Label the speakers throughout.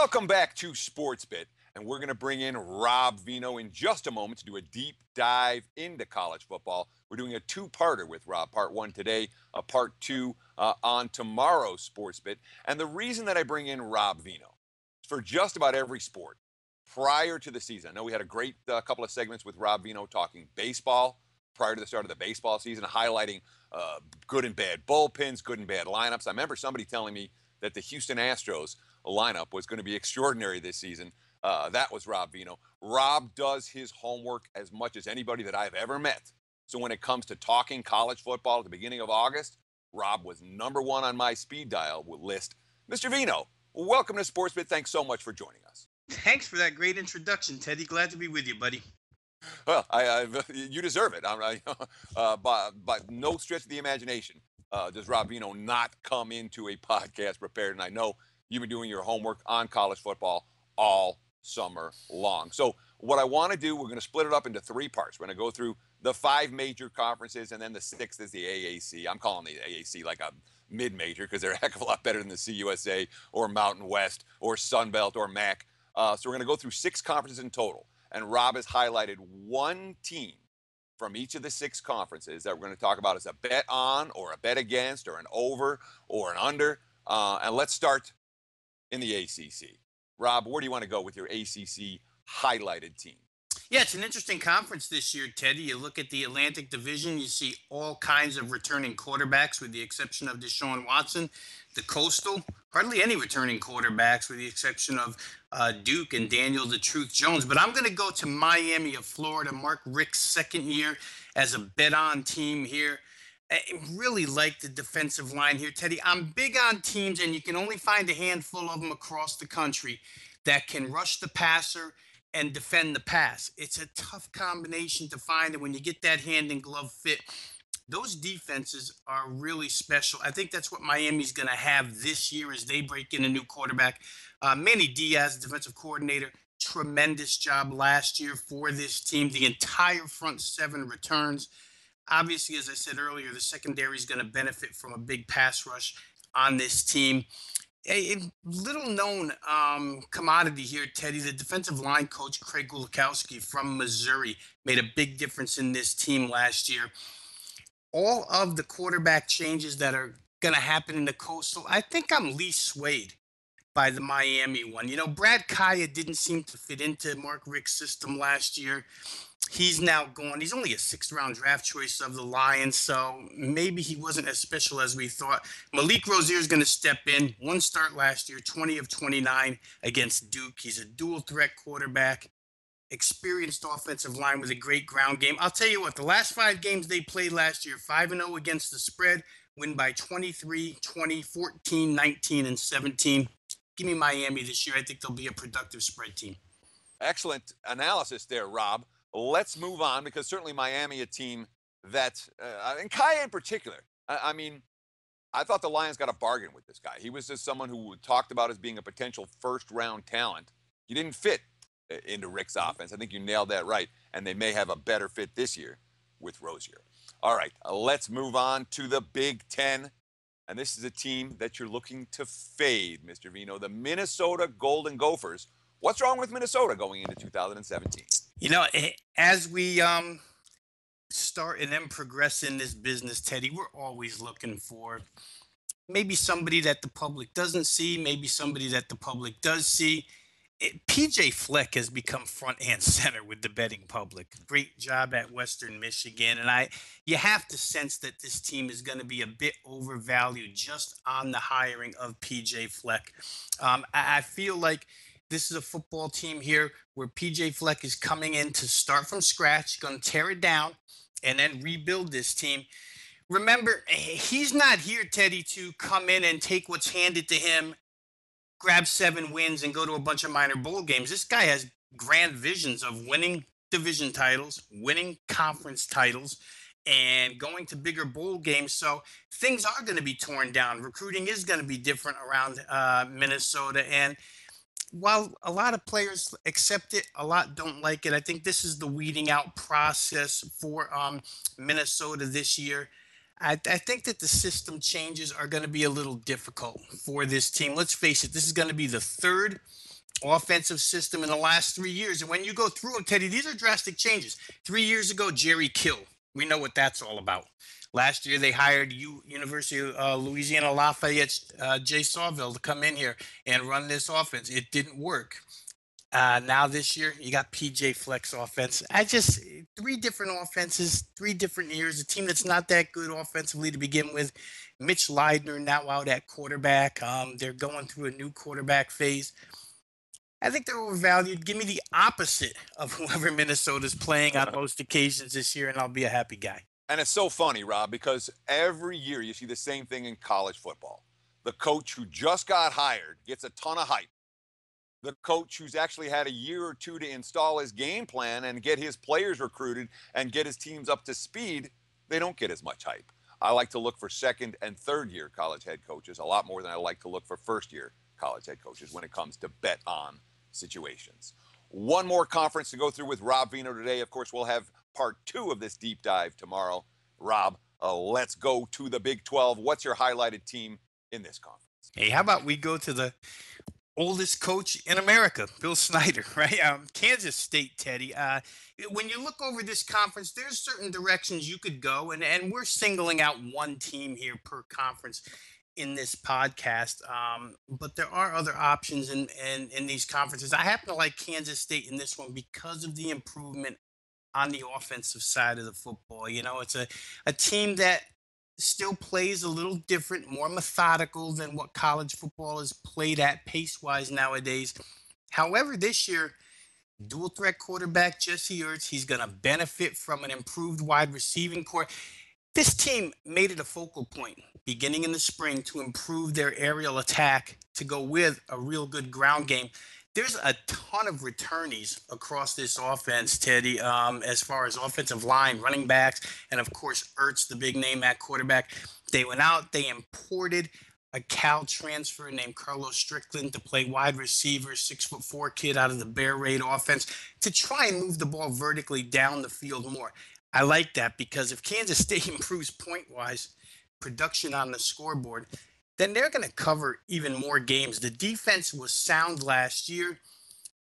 Speaker 1: Welcome back to SportsBit, and we're going to bring in Rob Veno in just a moment to do a deep dive into college football. We're doing a two-parter with Rob, part one today, part two on tomorrow's SportsBit. And the reason that I bring in Rob Veno is for just about every sport prior to the season. I know we had a great couple of segments with Rob Veno talking baseball prior to the start of the baseball season, highlighting good and bad bullpens, good and bad lineups. I remember somebody telling me that the Houston Astros lineup was going to be extraordinary this season. That was Rob Veno. Rob does his homework as much as anybody that I've ever met. So when it comes to talking college football at the beginning of August, Rob was number one on my speed dial list. Mr. Veno, welcome to SportsBit. Thanks so much for joining us.
Speaker 2: Thanks for that great introduction, Teddy. Glad to be with you, buddy.
Speaker 1: Well, you deserve it. By no stretch of the imagination does Rob Veno not come into a podcast prepared. And I know you've been doing your homework on college football all summer long. So what I want to do, we're going to split it up into three parts. We're going to go through the five major conferences, and then the sixth is the AAC. I'm calling the AAC like a mid-major because they're a heck of a lot better than the CUSA or Mountain West or Sun Belt or MAC. So we're going to go through six conferences in total. And Rob has highlighted one team from each of the six conferences that we're going to talk about as a bet on or a bet against or an over or an under. And let's start in the ACC. Rob, where do you want to go with your ACC highlighted team?
Speaker 2: Yeah, it's an interesting conference this year, Teddy. You look at the Atlantic Division, you see all kinds of returning quarterbacks with the exception of Deshaun Watson. The Coastal, hardly any returning quarterbacks with the exception of Duke and Daniel the Truth Jones. But I'm going to go to Miami of Florida, Mark Richt's second year as a bet-on team here. I really like the defensive line here, Teddy. I'm big on teams, and you can only find a handful of them across the country that can rush the passer and defend the pass. It's a tough combination to find, and when you get that hand and glove fit, those defenses are really special. I think that's what Miami's going to have this year as they break in a new quarterback. Manny Diaz, defensive coordinator, tremendous job last year for this team. The entire front seven returns. Obviously, as I said earlier, the secondary is going to benefit from a big pass rush on this team. A little known commodity here, Teddy. The defensive line coach, Craig Gulikowski from Missouri, made a big difference in this team last year. All of the quarterback changes that are going to happen in the Coastal, I think I'm least swayed by the Miami one. You know, Brad Kaya didn't seem to fit into Mark Richt's system last year. He's now gone. He's only a sixth-round draft choice of the Lions, so maybe he wasn't as special as we thought. Malik Rozier is going to step in. One start last year, 20 of 29 against Duke. He's a dual-threat quarterback, experienced offensive line with a great ground game. I'll tell you what, the last five games they played last year, 5-0 against the spread, win by 23, 20, 14, 19, and 17. Give me Miami this year. I think they'll be a productive spread team.
Speaker 1: Excellent analysis there, Rob. Let's move on because certainly Miami, a team that, and Kaya in particular, I mean, I thought the Lions got a bargain with this guy. He was just someone who talked about as being a potential first-round talent. He didn't fit into Richt's offense. I think you nailed that right, and they may have a better fit this year with Rozier. All right, let's move on to the Big Ten, and this is a team that you're looking to fade, Mr. Veno, the Minnesota Golden Gophers. What's wrong with Minnesota going into 2017?
Speaker 2: You know, as we start and then progress in this business, Teddy, we're always looking for maybe somebody that the public doesn't see, maybe somebody that the public does see. PJ Fleck has become front and center with the betting public. Great job at Western Michigan. And you have to sense that this team is going to be a bit overvalued just on the hiring of PJ Fleck. I feel like this is a football team here where PJ Fleck is coming in to start from scratch, going to tear it down, and then rebuild this team. Remember, he's not here, Teddy, to come in and take what's handed to him, grab 7 wins, and go to a bunch of minor bowl games. This guy has grand visions of winning division titles, winning conference titles, and going to bigger bowl games. So things are going to be torn down. Recruiting is going to be different around Minnesota. And while a lot of players accept it, a lot don't like it. I think this is the weeding out process for Minnesota this year. I think that the system changes are going to be a little difficult for this team. Let's face it, this is going to be the third offensive system in the last 3 years. And when you go through them, Teddy, these are drastic changes. 3 years ago, Jerry Kill. We know what that's all about. Last year, they hired University of Louisiana Lafayette Jay Sawville to come in here and run this offense. It didn't work. Now this year, you got PJ Fleck's offense. Three different offenses, 3 different years. A team that's not that good offensively to begin with. Mitch Leidner now out at quarterback. They're going through a new quarterback phase. I think they're overvalued. Give me the opposite of whoever Minnesota's playing on most occasions this year, and I'll be a happy guy.
Speaker 1: And it's so funny, Rob, because every year you see the same thing in college football. The coach who just got hired gets a ton of hype. The coach who's actually had a year or two to install his game plan and get his players recruited and get his teams up to speed, they don't get as much hype. I like to look for second and third year college head coaches a lot more than I like to look for first year college head coaches when it comes to bet on situations. One more conference to go through with Rob Veno today. Of course, we'll have part 2 of this deep dive tomorrow. Rob, let's go to the Big 12. What's your highlighted team in this conference?
Speaker 2: Hey, how about we go to the oldest coach in America, Bill Snyder, right? Kansas State, Teddy. When you look over this conference, there's certain directions you could go, and we're singling out one team here per conference in this podcast. But there are other options in these conferences. I happen to like Kansas State in this one because of the improvement on the offensive side of the football. You know, it's a team that still plays a little different, more methodical than what college football is played at pace-wise nowadays. However, this year, dual threat quarterback Jesse Ertz, he's going to benefit from an improved wide receiving core. This team made it a focal point beginning in the spring to improve their aerial attack to go with a real good ground game. There's a ton of returnees across this offense, Teddy, as far as offensive line, running backs, and of course, Ertz, the big name at quarterback. They went out, they imported a Cal transfer named Carlos Strickland to play wide receiver, 6'4" kid out of the Bear Raid offense to try and move the ball vertically down the field more. I like that because if Kansas State improves point-wise, production on the scoreboard, then they're going to cover even more games. The defense was sound last year,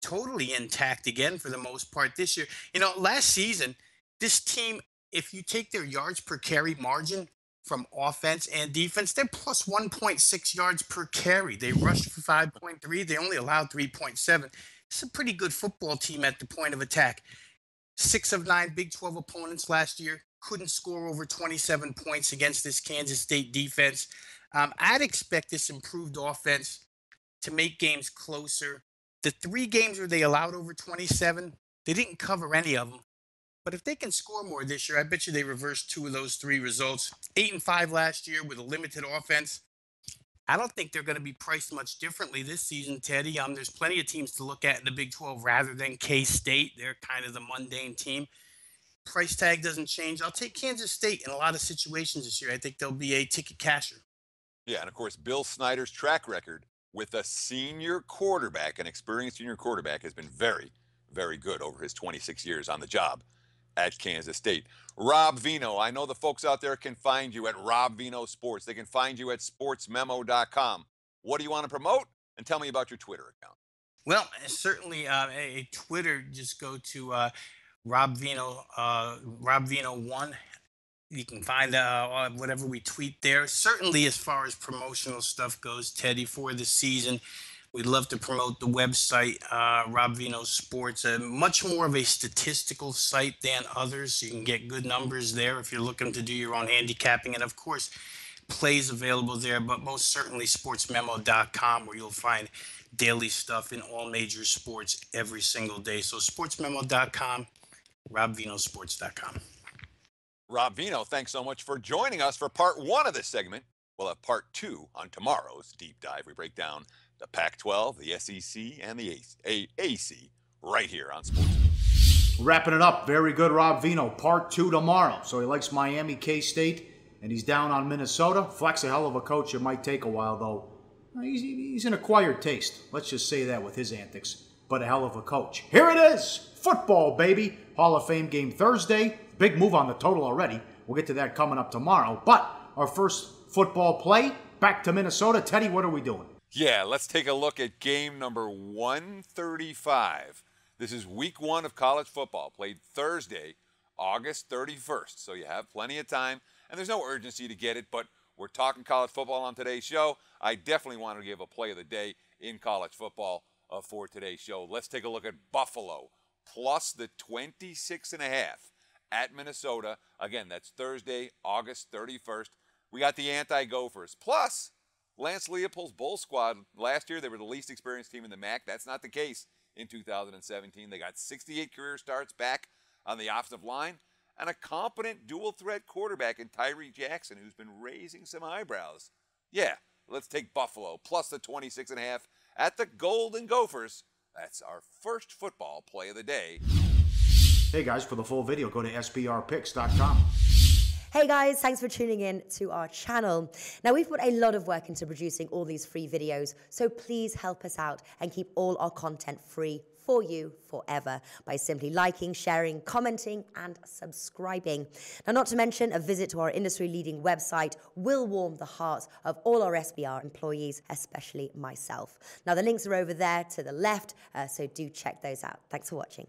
Speaker 2: totally intact again for the most part this year. You know, last season, this team, if you take their yards per carry margin from offense and defense, they're plus 1.6 yards per carry. They rushed for 5.3. They only allowed 3.7. It's a pretty good football team at the point of attack. 6 of 9 Big 12 opponents last year couldn't score over 27 points against this Kansas State defense. I'd expect this improved offense to make games closer. The 3 games where they allowed over 27, they didn't cover any of them. But if they can score more this year, I bet you they reverse 2 of those 3 results. 8-5 last year with a limited offense. I don't think they're going to be priced much differently this season, Teddy. There's plenty of teams to look at in the Big 12 rather than K-State. They're kind of the mundane team. Price tag doesn't change. I'll take Kansas State in a lot of situations this year. I think they'll be a ticket casher.
Speaker 1: Yeah, and of course, Bill Snyder's track record with a senior quarterback, an experienced senior quarterback, has been very, very good over his 26 years on the job at Kansas State. Rob Veno, I know the folks out there can find you at Rob Veno Sports. They can find you at sportsmemo.com. What do you want to promote? And tell me about your Twitter account.
Speaker 2: Well, certainly a Twitter, just go to Rob Veno 1. You can find whatever we tweet there. Certainly, as far as promotional stuff goes, Teddy, for the season, we'd love to promote the website, Rob Veno Sports, much more of a statistical site than others. You can get good numbers there if you're looking to do your own handicapping. And, of course, plays available there, but most certainly sportsmemo.com, where you'll find daily stuff in all major sports every single day. So sportsmemo.com, robvenosports.com.
Speaker 1: Rob Veno, thanks so much for joining us for part 1 of this segment. We'll have part 2 on tomorrow's deep dive. We break down the Pac-12, the SEC, and the AC right here on Sports.
Speaker 3: Wrapping it up. Very good, Rob Veno. Part 2 tomorrow. So he likes Miami, K-State, and he's down on Minnesota. Fleck's a hell of a coach. It might take a while, though. He's an acquired taste. Let's just say that with his antics. But a hell of a coach. Here it is. Football, baby. Hall of Fame game Thursday. Big move on the total already. We'll get to that coming up tomorrow. But our first football play, back to Minnesota. Teddy, what are we doing?
Speaker 1: Yeah, let's take a look at game number 135. This is week 1 of college football, played Thursday, August 31st. So you have plenty of time, and there's no urgency to get it, but we're talking college football on today's show. I definitely want to give a play of the day in college football for today's show. Let's take a look at Buffalo, plus the 26.5 at Minnesota. Again, that's Thursday, August 31st. We got the anti-Gophers, plus Lance Leopold's Bull Squad. Last year, they were the least experienced team in the MAC. That's not the case in 2017. They got 68 career starts back on the offensive line and a competent dual-threat quarterback in Tyree Jackson, who's been raising some eyebrows. Yeah, let's take Buffalo, plus the 26.5 at the Golden Gophers. That's our first football play of the day.
Speaker 3: Hey, guys, for the full video, go to sbrpicks.com.
Speaker 4: Hey guys, thanks for tuning in to our channel. Now, we've put a lot of work into producing all these free videos, so please help us out and keep all our content free for you forever by simply liking, sharing, commenting, and subscribing. Now, not to mention, a visit to our industry-leading website will warm the hearts of all our SBR employees, especially myself. Now, the links are over there to the left, so do check those out. Thanks for watching.